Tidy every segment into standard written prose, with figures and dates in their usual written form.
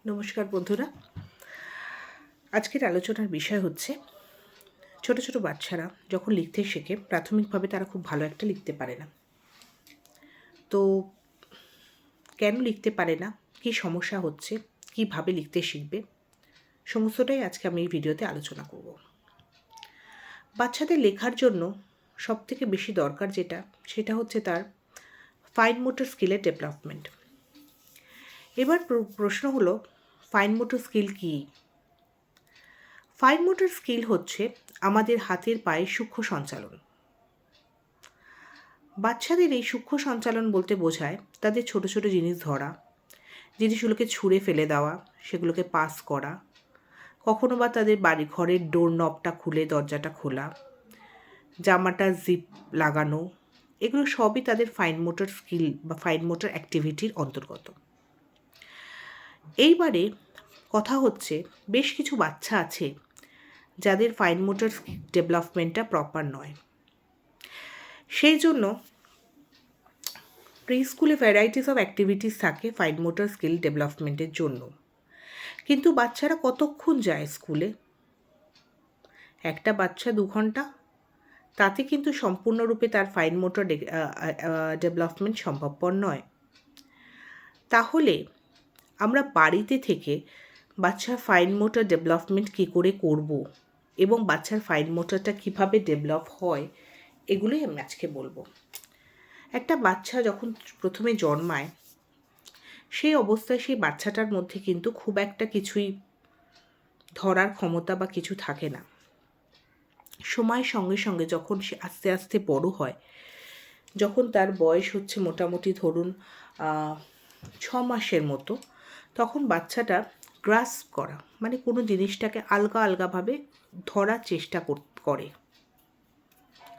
নমস্কার বন্ধুরা। আজকের আলোচনার বিষয় হচ্ছে ছোট ছোট বাচ্চারা যখন লিখতে শেখে প্রাথমিকভাবে তারা খুব ভালো একটা লিখতে পারে না। তো কেন লিখতে পারে না, কী সমস্যা হচ্ছে, কীভাবে লিখতে শিখবে, সমস্তটাই আজকে আমি এই ভিডিওতে আলোচনা করব। বাচ্চাদের লেখার জন্য সবথেকে বেশি দরকার সেটা হচ্ছে তার ফাইন মোটর স্কিলের ডেভেলপমেন্ট। এবার প্রশ্ন হলো, ফাইন মোটর স্কিল কী? ফাইন মোটর স্কিল হচ্ছে আমাদের হাতের পায়ের সূক্ষ্ম সঞ্চালন। বাচ্চাদের এই সূক্ষ্ম সঞ্চালন বলতে বোঝায় তাদের ছোট ছোট জিনিস ধরা, জিনিসগুলোকে ছুঁড়ে ফেলে দেওয়া, সেগুলোকে পাস করা, কখনো বা তাদের বাড়ি ঘরের ডোর নবটা খুলে দরজাটা খোলা, জামাটা জিপ লাগানো, এগুলো সবই তাদের ফাইন মোটর স্কিল বা ফাইন মোটর অ্যাক্টিভিটির অন্তর্গত। এইবারে কথা হচ্ছে, বেশ কিছু বাচ্চা আছে যাদের ফাইন মোটর ডেভেলপমেন্টটা প্রপার নয়। সেই জন্য প্রি স্কুলে ভ্যারাইটিস অফ অ্যাক্টিভিটিস থাকে ফাইন মোটর স্কিল ডেভেলপমেন্টের জন্য। কিন্তু বাচ্চারা কতক্ষণ যায় স্কুলে? একটা বাচ্চা 2 ঘন্টা, তাতে কিন্তু সম্পূর্ণরূপে তার ফাইন মোটর ডেভেলপমেন্ট সম্ভবপর নয়। তাহলে আমরা বাড়িতে থেকে বাচ্চার ফাইন মোটর ডেভেলপমেন্ট কী করে করব এবং বাচ্চার ফাইন মোটরটা কীভাবে ডেভেলপ হয়, এগুলোই আমি আজকে বলবো। একটা বাচ্চা যখন প্রথমে জন্মায়, সেই অবস্থায় সেই বাচ্চাটার মধ্যে কিন্তু খুব একটা কিছুই ধরার ক্ষমতা বা কিছু থাকে না। সময়ের সঙ্গে সঙ্গে যখন সে আস্তে আস্তে বড় হয়, যখন তার বয়স হচ্ছে মোটামুটি ধরুন 6 মাসের মতো, তখন বাচ্চাটা গ্রাস্প করা মানে কোনো জিনিসটাকে আলগা আলগাভাবে ধরার চেষ্টা করে,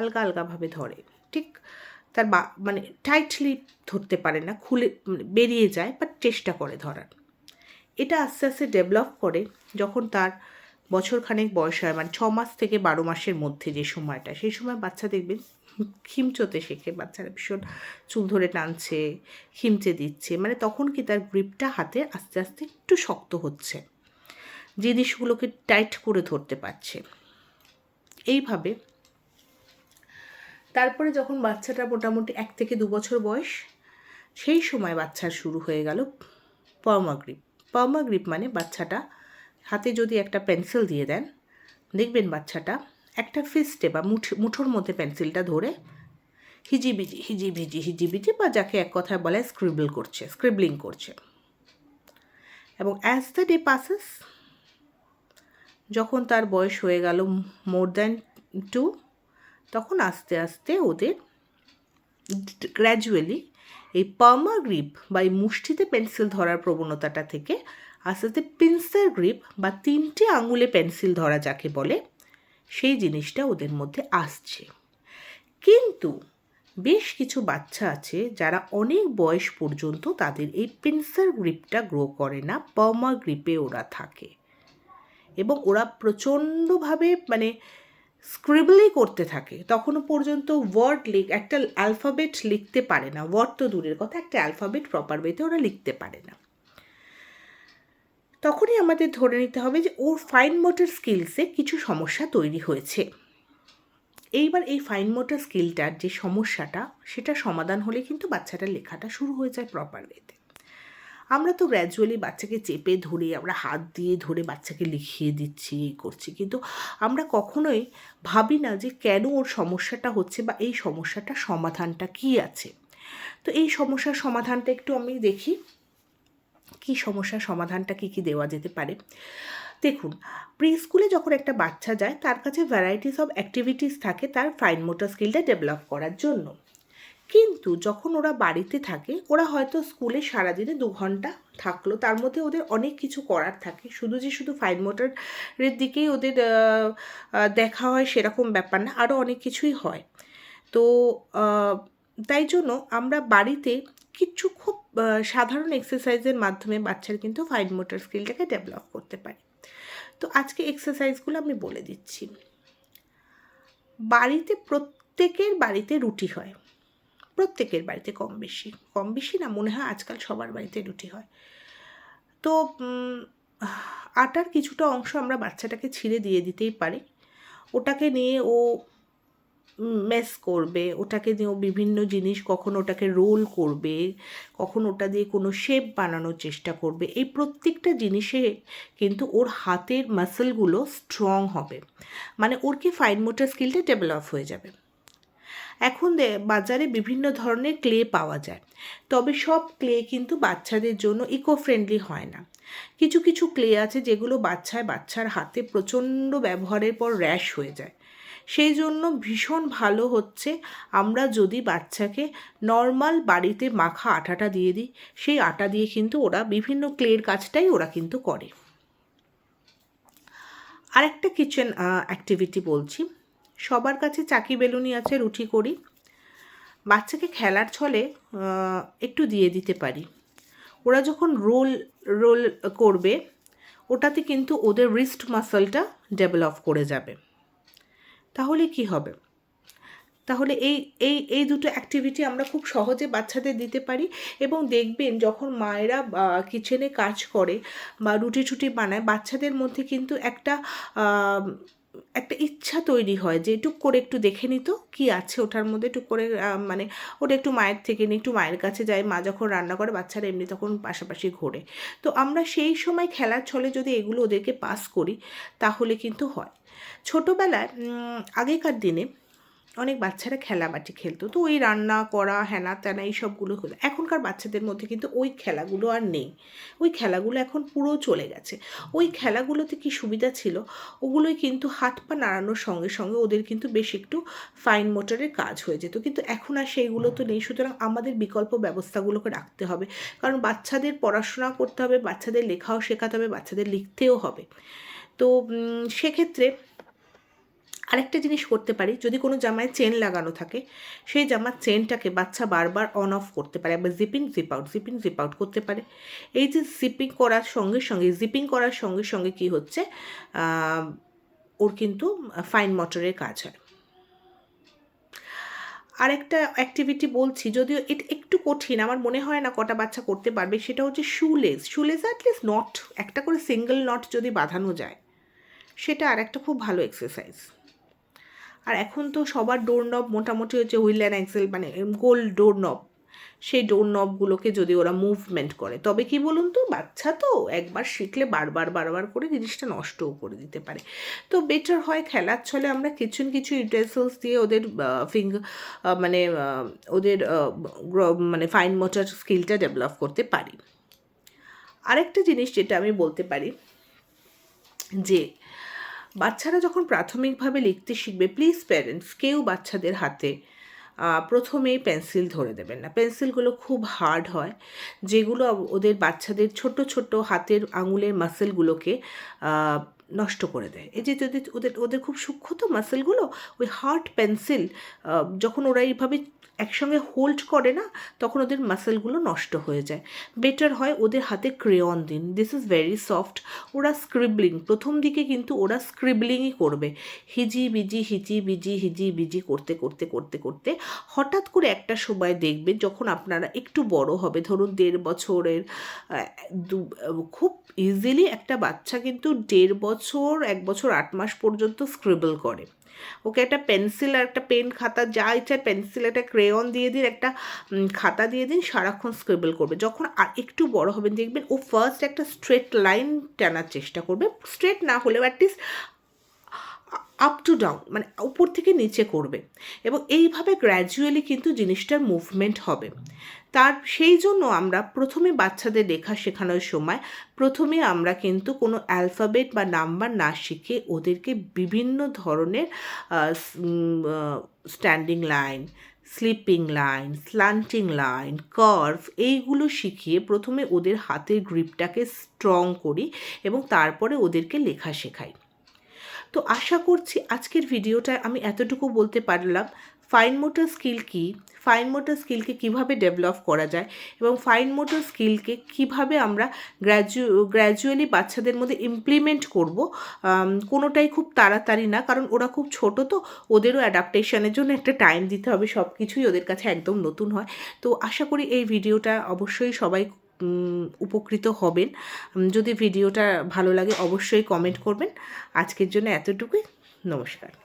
আলগা আলগাভাবে ধরে। ঠিক তার মানে টাইটলি ধরতে পারে না, খুলে বেরিয়ে যায়, বাট চেষ্টা করে ধরার। এটা আস্তে আস্তে ডেভেলপ করে যখন তার বছরখানেক বয়স হয়, মানে 6 মাস থেকে 12 মাসের মধ্যে যে সময়টা, সেই সময় বাচ্চা দেখবেন খিমচোতে শেখে। বাচ্চারা ভীষণ চুল ধরে টানছে, খিমচে দিচ্ছে, মানে তখন কি তার গ্রিপটা হাতে আস্তে আস্তে একটু শক্ত হচ্ছে, জিনিসগুলোকে টাইট করে ধরতে পারছে। এইভাবে তারপরে যখন বাচ্চাটা মোটামুটি 1 থেকে 2 বছর বয়স, সেই সময় বাচ্চার শুরু হয়ে গেল পার্মা গ্রিপ। পার্মা গ্রিপ মানে বাচ্চাটা হাতে যদি একটা পেন্সিল দিয়ে দেন, দেখবেন বাচ্চাটা একটা ফিস্টে বা মুঠোর মধ্যে পেন্সিলটা ধরে হিজিবিজি বা যাকে এক কথায় বলে স্ক্রিবলিং করছে। এবং অ্যাজ দ্য ডে পাসেস, যখন তার বয়স হয়ে গেল মোর দ্যান 2, তখন আস্তে আস্তে ওদের গ্র্যাজুয়ালি এই পার্মা গ্রিপ বা এই মুষ্টিতে পেন্সিল ধরার প্রবণতাটা থেকে আস্তে আস্তে পিন্সার গ্রিপ বা 3টে আঙুলে পেন্সিল ধরা যাকে বলে, সেই জিনিসটা ওদের মধ্যে আসছে। কিন্তু বেশ কিছু বাচ্চা আছে যারা অনেক বয়স পর্যন্ত তাদের এই পিন্সার গ্রিপটা গ্রো করে না, পার্মা গ্রিপে ওরা থাকে এবং ওরা প্রচণ্ডভাবে মানে স্ক্রিবলই করতে থাকে। তখনও পর্যন্ত একটা অ্যালফাবেট লিখতে পারে না, ওয়ার্ড তো দূরের কথা, একটা অ্যালফাবেট প্রপার ওয়েতে ওরা লিখতে পারে না। তখনই আমাদের ধরে নিতে হবে যে ওর ফাইন মোটর স্কিলসে কিছু সমস্যা তৈরি হয়েছে। এইবার এই ফাইন মোটর স্কিলটার যে সমস্যাটা, সেটা সমাধান হলে কিন্তু বাচ্চাটার লেখাটা শুরু হয়ে যায় প্রপার ওয়েতে। আমরা তো গ্র্যাজুয়ালি বাচ্চাকে চেপে ধরে, আমরা হাত দিয়ে ধরে বাচ্চাকে লিখিয়ে দিচ্ছি, এই করছি, কিন্তু আমরা কখনোই ভাবি না যে কেন ওর সমস্যাটা হচ্ছে বা এই সমস্যাটার সমাধানটা কী আছে। তো এই সমস্যার সমাধানটা একটু আমি দেখি, কী সমস্যার সমাধানটা কী দেওয়া যেতে পারে। দেখুন, প্রি স্কুলে যখন একটা বাচ্চা যায়, তার কাছে ভ্যারাইটিস অফ অ্যাক্টিভিটিস থাকে তার ফাইন মোটর স্কিলটা ডেভেলপ করার জন্য। কিন্তু যখন ওরা বাড়িতে থাকে, ওরা হয়তো স্কুলে সারাদিনে 2 ঘন্টা থাকলো, তার মধ্যে ওদের অনেক কিছু করার থাকে। শুধু ফাইন মোটরের দিকেই ওদের দেখা হয় সেরকম ব্যাপার না, আরও অনেক কিছুই হয়। তো তাই জন্য আমরা বাড়িতে কিছু খুব সাধারণ এক্সারসাইজের মাধ্যমে বাচ্চার কিন্তু ফাইন মোটর স্কিলটাকে ডেভেলপ করতে পারে। তো আজকে এক্সারসাইজগুলো আমি বলে দিচ্ছি। প্রত্যেকের বাড়িতে রুটি হয়, প্রত্যেকের বাড়িতে কম বেশি না, মনে হয় আজকাল সবার বাড়িতে রুটি হয়। তো আটার কিছুটা অংশ আমরা বাচ্চাটাকে ছিঁড়ে দিয়ে দিতেই পারি। ওটাকে নিয়ে ও মেস করবে, ওটাকে দিয়ে ও বিভিন্ন জিনিস, কখন ওটাকে রোল করবে, কখন ওটা দিয়ে কোনো শেপ বানানোর চেষ্টা করবে। এই প্রত্যেকটা জিনিসে কিন্তু ওর হাতের মাসেলগুলো স্ট্রং হবে, মানে ওর কি ফাইন মোটর স্কিলটা ডেভেলপ হয়ে যাবে। এখন বাজারে বিভিন্ন ধরনের ক্লে পাওয়া যায়, তবে সব ক্লে কিন্তু বাচ্চাদের জন্য ইকো ফ্রেন্ডলি হয় না। কিছু কিছু ক্লে আছে যেগুলো বাচ্চার হাতে প্রচণ্ড ব্যবহারের পর র্যাশ হয়ে যায়। সেই জন্য ভীষণ ভালো হচ্ছে আমরা যদি বাচ্চাকে নর্মাল বাড়িতে মাখা আটাটা দিয়ে দিই, সেই আটা দিয়ে কিন্তু ওরা বিভিন্ন ক্লের কাজটাই ওরা কিন্তু করে। আরেকটা কিচেন অ্যাক্টিভিটি বলছি। সবার কাছে চাকি বেলুনি আছে, রুটি করি। বাচ্চাকে খেলার ছলে একটু দিয়ে দিতে পারি। ওরা যখন রোল করবে, ওটাতে কিন্তু ওদের রিস্ট মাসলটা ডেভেলপ করে যাবে। তাহলে কি হবে? তাহলে এই এই এই দুটো অ্যাক্টিভিটি আমরা খুব সহজে বাচ্চাদের দিতে পারি। এবং দেখবেন যখন মায়েরা কিচেনে কাজ করে বা রুটি টুটি বানায়, বাচ্চাদের মধ্যে কিন্তু একটা ইচ্ছা তৈরি হয় যে টুক করে একটু দেখে নিত কী আছে ওটার মধ্যে, টুক করে মানে ওটা একটু মায়ের থেকে নিই, একটু মায়ের কাছে যায়। মা যখন রান্না করে বাচ্চারা এমনি তখন পাশাপাশি ঘোরে। তো আমরা সেই সময় খেলার ছলে যদি এগুলো ওদেরকে পাস করি তাহলে কিন্তু হয়। ছোটোবেলায় আগেকার দিনে অনেক বাচ্চারা খেলাবাটি খেলতো, তো ওই রান্না করা হ্যানা ত্যানা এইসবগুলো হতো। এখনকার বাচ্চাদের মধ্যে কিন্তু ওই খেলাগুলো আর নেই। ওই খেলাগুলো এখন পুরো চলে গেছে। ওই খেলাগুলোতে কি সুবিধা ছিল, ওগুলোই কিন্তু হাত পা নাড়ানোর সঙ্গে সঙ্গে ওদের কিন্তু বেশ একটু ফাইন মোটরের কাজ হয়ে যেত, কিন্তু এখন আর সেইগুলো তো নেই। সুতরাং আমাদের বিকল্প ব্যবস্থাগুলোকে রাখতে হবে, কারণ বাচ্চাদের পড়াশোনা করতে হবে, বাচ্চাদের লেখাও শেখাতে হবে, বাচ্চাদের লিখতেও হবে। তো সেক্ষেত্রে আরেকটা জিনিস করতে পারি, যদি কোনো জামায় চেন লাগানো থাকে, সেই জামার চেনটাকে বাচ্চা বারবার অন অফ করতে পারে, একবার জিপিং জিপ আউট করতে পারে। এই যে জিপিং করার সঙ্গে কী হচ্ছে, ওর কিন্তু ফাইন মোটরের কাজ হয়। আরেকটা অ্যাক্টিভিটি বলছি, যদিও এটা একটু কঠিন, আমার মনে হয় না কটা বাচ্চা করতে পারবে, সেটা হচ্ছে শুলেস অ্যাটলিস্ট নট একটা করে সিঙ্গেল নট যদি বাঁধানো যায়, সেটা আর একটা খুব ভালো এক্সারসাইজ। আর এখন তো সবার ডোর নব মোটামুটি হচ্ছে হুইল অ্যান্ড অ্যাক্সেল, মানে গোল ডোর নব। সেই ডোর নবগুলোকে যদি ওরা মুভমেন্ট করে, তবে কি বলুন তো, বাচ্চা তো একবার শিখলে বারবার করে জিনিসটা নষ্টও করে দিতে পারে। তো বেটার হয় খেলার ছলে আমরা কিছু ইউটেন্সিলস দিয়ে ওদের মানে ওদের মানে ফাইন মোটর স্কিলটা ডেভেলপ করতে পারি। আরেকটা জিনিস যেটা আমি বলতে পারি, যে বাচ্চারা যখন প্রাথমিকভাবে লিখতে শিখবে, প্লিজ প্যারেন্টস কেউ বাচ্চাদের হাতে প্রথমেই পেন্সিল ধরে দেবেন না। পেন্সিলগুলো খুব হার্ড হয়, যেগুলো ওদের বাচ্চাদের ছোট হাতের আঙুলের মাসেলগুলোকে নষ্ট করে দেয়। এই যে যদি ওদের খুব সূক্ষ্ম তো মাসেলগুলো, ওই হার্ড পেন্সিল যখন ওরা এইভাবে একসঙ্গে হোল্ড করে না, তখন ওদের মাসেলগুলো নষ্ট হয়ে যায়। বেটার হয় ওদের হাতে ক্রেয়ন দিন, দিস ইজ ভেরি সফট। ওরা স্ক্রিবলিং, প্রথম দিকে কিন্তু ওরা স্ক্রিবলিংই করবে, হিজি বিজি করতে হঠাৎ করে একটা সময় দেখবে যখন আপনারা একটু বড় হবে, ধরুন 1.5 বছরের, খুব ইজিলি একটা বাচ্চা কিন্তু 1.5 বছর 1 বছর 8 মাস পর্যন্ত স্ক্রিবল করে। ওকে একটা পেন্সিল আর একটা পেন খাতা যা ইচ্ছা, পেন্সিল একটা ক্রেয়ন দিয়ে দিন, একটা খাতা দিয়ে দিন, সারাক্ষণ স্ক্রিবল করবে। যখন আর একটু বড় হবেন দেখবেন ও ফার্স্ট একটা স্ট্রেট লাইন টানার চেষ্টা করবে, স্ট্রেট না হলেও অ্যাটলিস্ট আপ টু ডাউন, মানে উপর থেকে নিচে করবে, এবং এইভাবে গ্র্যাজুয়ালি কিন্তু জিনিসটার মুভমেন্ট হবে। সেই জন্য আমরা প্রথমে বাচ্চাদের লেখা শেখানোর সময় প্রথমে আমরা কিন্তু কোনো অ্যালফাবেট বা নাম্বার না শিখে ওদেরকে বিভিন্ন ধরনের standing line, sleeping line, slanting line, curve, এইগুলো শিখিয়ে প্রথমে ওদের হাতের গ্রিপটাকে স্ট্রং করি এবং তারপরে ওদেরকে লেখা শেখাই। তো আশা করছি আজকের ভিডিওটায় আমি এতটুকু বলতে পারলাম ফাইন মোটর স্কিল কী, ফাইন মোটর স্কিলকে কীভাবে ডেভেলপ করা যায়, এবং ফাইন মোটর স্কিলকে কীভাবে আমরা গ্র্যাজুয়ালি বাচ্চাদের মধ্যে ইমপ্লিমেন্ট করব। কোনোটাই খুব তাড়াতাড়ি না, কারণ ওরা খুব ছোট, তো ওদেরও অ্যাডাপ্টেশনের জন্য একটা টাইম দিতে হবে, সব কিছুই ওদের কাছে একদম নতুন হয়। তো আশা করি এই ভিডিওটা অবশ্যই সবাই উপকৃত হবেন। যদি ভিডিওটা ভালো লাগে অবশ্যই কমেন্ট করবেন। আজকের জন্য এতটুকুই। নমস্কার।